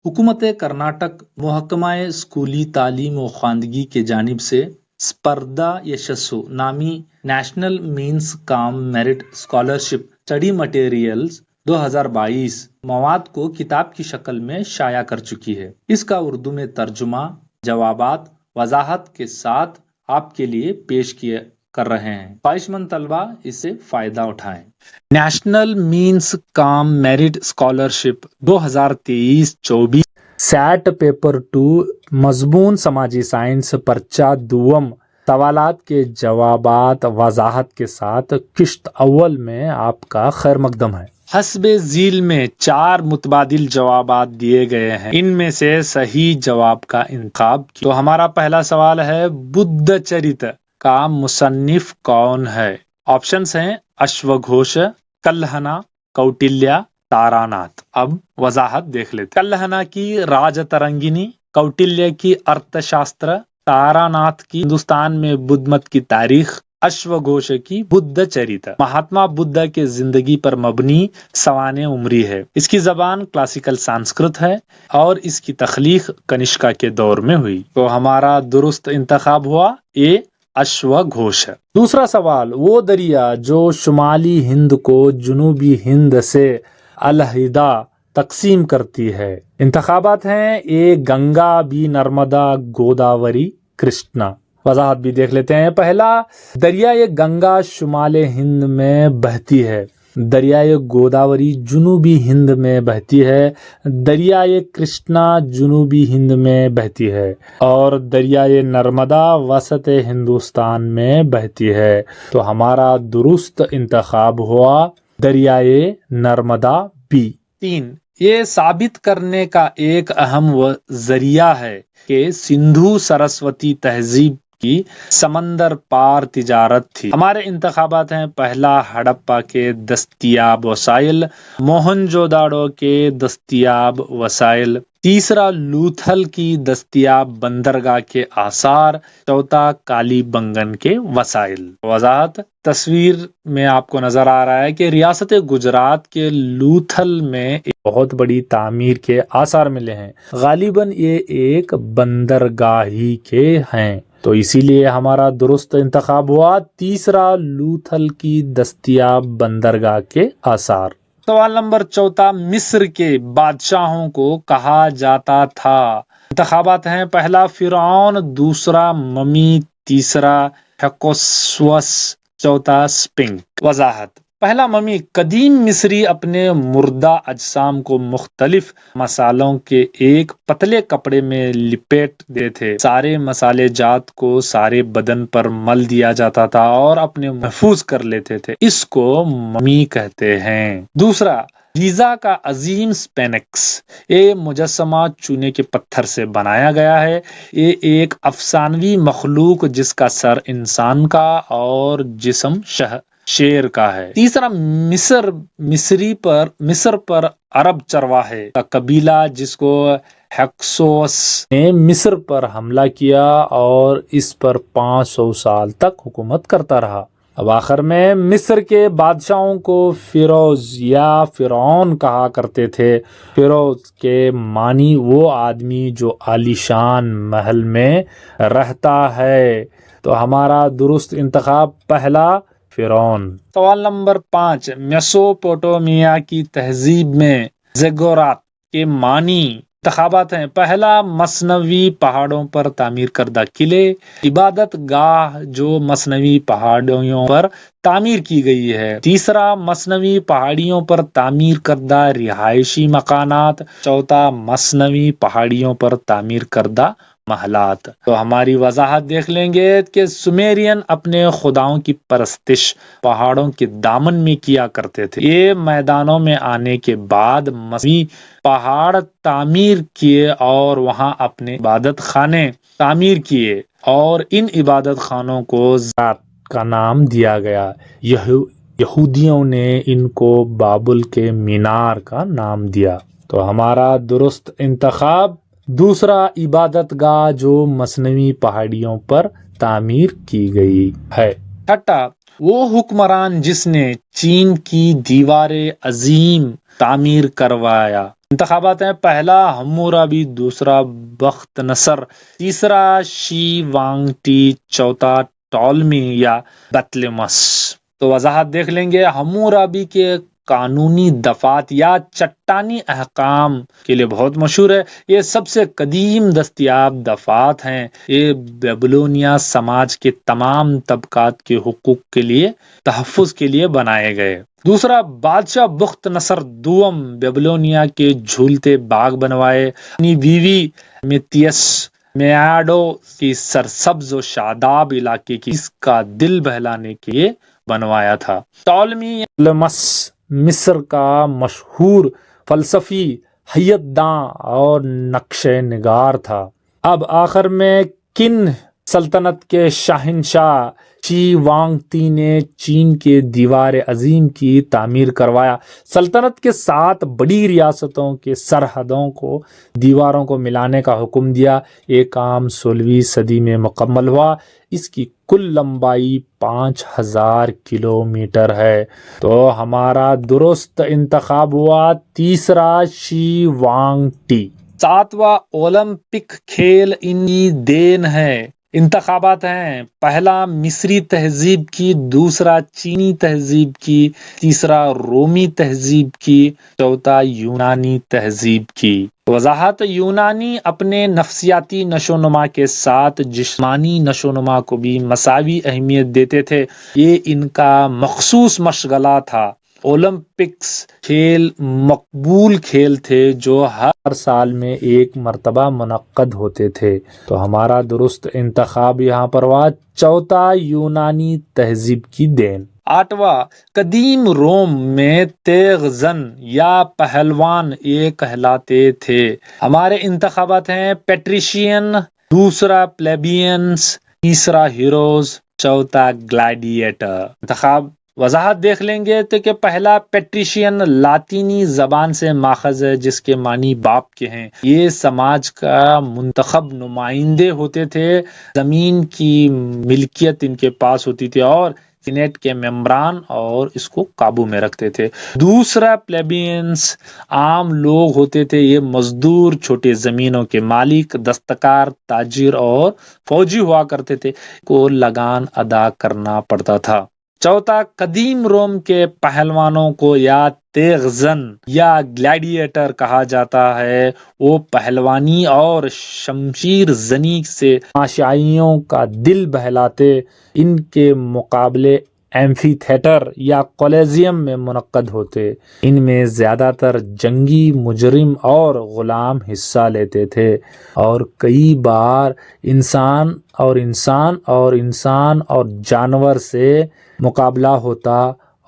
حکومت کرناٹک محکمہ اسکولی تعلیم و خواندگی کی جانب سے اسپردا یشسو نامی نیشنل مینس کام میرٹ اسکالرشپ اسٹڈی مٹیریلز 2022 مواد کو کتاب کی شکل میں شائع کر چکی ہے۔ اس کا اردو میں ترجمہ، جوابات وضاحت کے ساتھ آپ کے لیے پیش کر رہے ہیں۔ خواہش مند طلبہ اس سے فائدہ اٹھائیں۔ نیشنل مینس کام میرٹ اسکالرشپ 2023-24 سیٹ پیپر 2 مضمون سماجی سائنس پرچہ دوم سوالات کے جوابات وضاحت کے ساتھ قسط اول میں آپ کا خیر مقدم ہے۔ حسب ذیل میں 4 متبادل جوابات دیے گئے ہیں، ان میں سے صحیح جواب کا انتخاب کیا۔ تو ہمارا پہلا سوال ہے، بدھ چرت کا مصنف کون ہے؟ آپشنز ہیں اشوگھوش، کلہنا، کوٹلیہ، تاراناتھ۔ اب وضاحت دیکھ لیتے۔ کلہنا کی راج ترنگینی، کوٹلیہ کی ارتھ شاستر، تاراناتھ کی ہندوستان میں بدھ مت کی تاریخ، اشوگھوش کی بدھ چرت مہاتما بدھ کے زندگی پر مبنی سوانح عمری ہے۔ اس کی زبان کلاسیکل سنسکرت ہے اور اس کی تخلیق کنشکا کے دور میں ہوئی۔ تو ہمارا درست انتخاب ہوا اے اشوگھوش۔ دوسرا سوال، وہ دریا جو شمالی ہند کو جنوبی ہند سے علیحدہ تقسیم کرتی ہے۔ انتخابات ہیں اے گنگا، بی نرمدا، گوداوری، کرشنا۔ وضاحت بھی دیکھ لیتے ہیں۔ پہلا، دریائے گنگا شمال ہند میں بہتی ہے، دریائے گوداوری جنوبی ہند میں بہتی ہے، دریائے کرشنا جنوبی ہند میں بہتی ہے، اور دریائے نرمدا وسط ہندوستان میں بہتی ہے۔ تو ہمارا درست انتخاب ہوا دریائے نرمدا بی۔ 3، یہ ثابت کرنے کا ایک اہم ذریعہ ہے کہ سندھو سرسوتی تہذیب کی سمندر پار تجارت تھی۔ ہمارے انتخابات ہیں، پہلا ہڑپا کے دستیاب وسائل، موہنجو داڑو کے دستیاب وسائل، تیسرا لوتھل کی دستیاب بندرگاہ کے آثار، چوتھا کالی بنگن کے وسائل۔ وضاحت تصویر میں آپ کو نظر آ رہا ہے کہ ریاست گجرات کے لوتھل میں ایک بہت بڑی تعمیر کے آثار ملے ہیں، غالباً یہ ایک بندرگاہ ہی کے ہیں، تو اسی لیے ہمارا درست انتخاب ہوا تیسرا لوتھل کی دستیاب بندرگاہ کے آثار۔ سوال نمبر 14، مصر کے بادشاہوں کو کہا جاتا تھا۔ انتخابات ہیں، پہلا فرعون، دوسرا ممی، تیسرا ہیکسوس، چوتھا سپنکس۔ وضاحت، پہلا ممی، قدیم مصری اپنے مردہ اجسام کو مختلف مصالحوں کے ایک پتلے کپڑے میں لپیٹ دیتے تھے۔ سارے مصالحے جات کو سارے بدن پر مل دیا جاتا تھا اور اپنے محفوظ کر لیتے تھے، اس کو ممی کہتے ہیں۔ دوسرا، گیزا کا عظیم سپینکس، یہ مجسمہ چونے کے پتھر سے بنایا گیا ہے۔ یہ ایک افسانوی مخلوق جس کا سر انسان کا اور جسم شیر کا ہے۔ تیسرا، مصر پر عرب چرواہے کا قبیلہ جس کو ہیکسوس نے مصر پر حملہ کیا اور اس پر 500 سال تک حکومت کرتا رہا۔ اب آخر میں، مصر کے بادشاہوں کو فیروز یا فرعون کہا کرتے تھے۔ فیروز کے معنی وہ آدمی جو عالیشان محل میں رہتا ہے۔ تو ہمارا درست انتخاب پہلا فرعون۔ سوال نمبر 5، میسوپوٹیمیا کی تہذیب میں زیگورات کے معنی۔ انتخابات ہیں، پہلا مثنوی پہاڑوں پر تعمیر کردہ قلعے، عبادت گاہ جو مثنوی پہاڑیوں پر تعمیر کی گئی ہے، تیسرا مثنوی پہاڑیوں پر تعمیر کردہ رہائشی مکانات، چوتھا مثنوی پہاڑیوں پر تعمیر کردہ محلات۔ تو ہماری وضاحت دیکھ لیں گے کہ سومیرین اپنے خداؤں کی پرستش پہاڑوں کے دامن میں کیا کرتے تھے۔ یہ میدانوں میں آنے کے بعد مثنوی پہاڑ تعمیر کیے اور وہاں اپنے عبادت خانے تعمیر کیے، اور ان عبادت خانوں کو زارات کا نام دیا گیا۔ یہودیوں نے ان کو بابل کے مینار کا نام دیا۔ تو ہمارا درست انتخاب دوسرا عبادت گاہ جو مثنوی پہاڑیوں پر تعمیر کی گئی ہے۔ چھٹا، وہ حکمران جس نے چین کی دیوار عظیم تعمیر کروایا۔ انتخابات ہیں، پہلا ہمورابی، دوسرا بخت نصر، تیسرا شی وانگ ٹی، چوتھا ٹالمی یا بطلمس۔ تو وضاحت دیکھ لیں گے۔ ہمورابی کے قانونی دفعات یا چٹانی احکام کے لیے بہت مشہور ہے۔ یہ سب سے قدیم دستیاب دفعات ہیں۔ یہ بیبلونیا سماج کے تمام طبقات کے حقوق کے لیے تحفظ کے لیے بنائے گئے۔ دوسرا، بادشاہ بخت نصر دوم بیبلونیا کے جھولتے باغ بنوائے، اپنی بیوی میتیس میاڈو کی سرسبز و شاداب علاقے کی اس کا دل بہلانے کے لیے بنوایا تھا۔ ٹالمی مصر کا مشہور فلسفی، حیت داں اور نقشہ نگار تھا۔ اب آخر میں کن سلطنت کے شہنشاہ شی وانگ ٹی نے چین کے دیوار عظیم کی تعمیر کروایا۔ سلطنت کے 7 بڑی ریاستوں کے سرحدوں کو دیواروں کو ملانے کا حکم دیا۔ یہ کام 16ویں صدی میں مکمل ہوا۔ اس کی کل لمبائی 5000 کلومیٹر ہے۔ تو ہمارا درست انتخاب ہوا تیسرا، شی وانگ ٹی۔ 7واں اولمپک کھیل ان کی دین ہے۔ انتخابات ہیں، پہلا مصری تہذیب کی، دوسرا چینی تہذیب کی، تیسرا رومی تہذیب کی، چوتھا یونانی تہذیب کی۔ وضاحت، یونانی اپنے نفسیاتی نشو و نما کے ساتھ جسمانی نشو و نما کو بھی مساوی اہمیت دیتے تھے۔ یہ ان کا مخصوص مشغلہ تھا۔ اولمپکس کھیل مقبول کھیل تھے جو ہر سال میں ایک مرتبہ منعقد ہوتے تھے۔ تو ہمارا درست انتخاب یہاں پر ہوا چوتھا، یونانی تہذیب کی دین۔ 8واں، قدیم روم میں تیغ زن یا پہلوان یہ کہلاتے تھے۔ ہمارے انتخابات ہیں، پیٹریشین، دوسرا پلیبینس، تیسرا ہیروز، چوتھا گلیڈیٹر۔ انتخاب وضاحت دیکھ لیں گے تو کہ پہلا پیٹریشین لاطینی زبان سے ماخذ ہے جس کے معنی باپ کے ہیں۔ یہ سماج کا منتخب نمائندے ہوتے تھے۔ زمین کی ملکیت ان کے پاس ہوتی تھی اور سینیٹ کے ممبران اور اس کو قابو میں رکھتے تھے۔ دوسرا پلیبینس عام لوگ ہوتے تھے۔ یہ مزدور، چھوٹے زمینوں کے مالک، دستکار، تاجر اور فوجی ہوا کرتے تھے، کو لگان ادا کرنا پڑتا تھا۔ چوتھا، قدیم روم کے پہلوانوں کو یا تیغ زن یا گلیڈیٹر کہا جاتا ہے۔ وہ پہلوانی اور شمشیر زنی سے تماشائیوں کا دل بہلاتے۔ ان کے مقابلے ایمفی تھیٹر یا کولیزیم میں منعقد ہوتے۔ ان میں زیادہ تر جنگی مجرم اور غلام حصہ لیتے تھے، اور کئی بار انسان اور جانور سے مقابلہ ہوتا،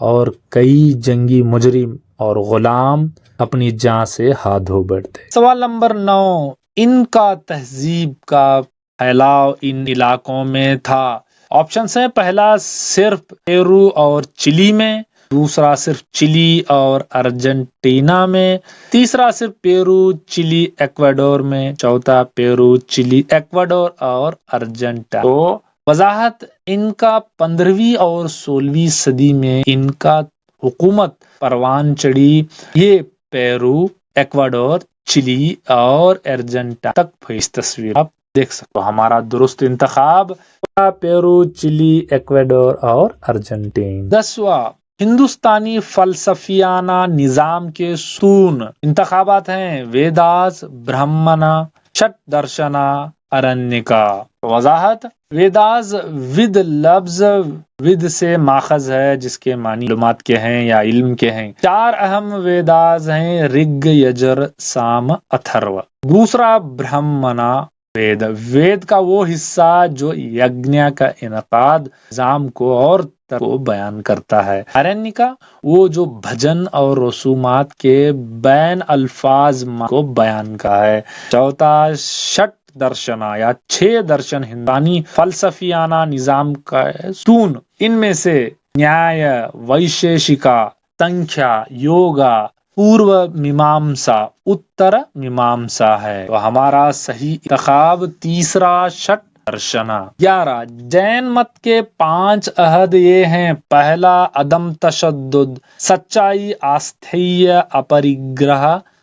اور کئی جنگی مجرم اور غلام اپنی جان سے ہاتھ دھو بیٹھتے۔ سوال نمبر 9، ان کا تہذیب کا پھیلاؤ ان علاقوں میں تھا۔ آپشنز ہیں، پہلا صرف پیرو اور چلی میں، دوسرا صرف چلی اور ارجنٹینا میں، تیسرا صرف پیرو، چلی، ایکواڈور میں، چوتھا پیرو، چلی، ایکواڈور اور ارجنٹینا۔ تو وضاحت، ان کا 15ویں اور 16ویں صدی میں ان کا حکومت پروان چڑھی۔ یہ پیرو، ایکواڈور، چلی اور ارجنٹینا تک پھیلی۔ تصویر آپ دیکھ سکتے ہو۔ ہمارا درست انتخاب پیرو، چلی، ایکواڈور اور ارجنٹینا۔ 10واں، ہندوستانی فلسفیانہ نظام کے ستون۔ انتخابات ہیں، ویداس، برہمنا، شٹ درشنا، ارنیکا۔ وضاحت، ویداس ود لفظ ود سے ماخذ ہے جس کے معنی معلومات کے ہیں یا علم کے ہیں۔ 4 اہم ویداس ہیں، رگ، یجر، سام، اتھرو۔ دوسرا برہمنا وید، وید کا وہ حصہ جو یجنا کا انعقاد، نظام کو اور کو بیان کرتا ہے۔ ارنیکا وہ جو بھجن اور رسومات کے بین الفاظ کو بیان کا ہے۔ چوتھا شٹ درشنا یا 6 درشن ہندوستانی فلسفیانہ نظام کا ستون۔ ان میں سے نیایا، ویشیشکا، سنکھیا، یوگا، پورو میمامسا، اتر میمامسا ہے۔ تو ہمارا صحیح انتخاب تیسرا شٹ درشنا۔ 11، جین مت کے 5 عہد یہ ہیں، پہلا عدم تشدد، سچائی، آستھیہ، اپریگرہ،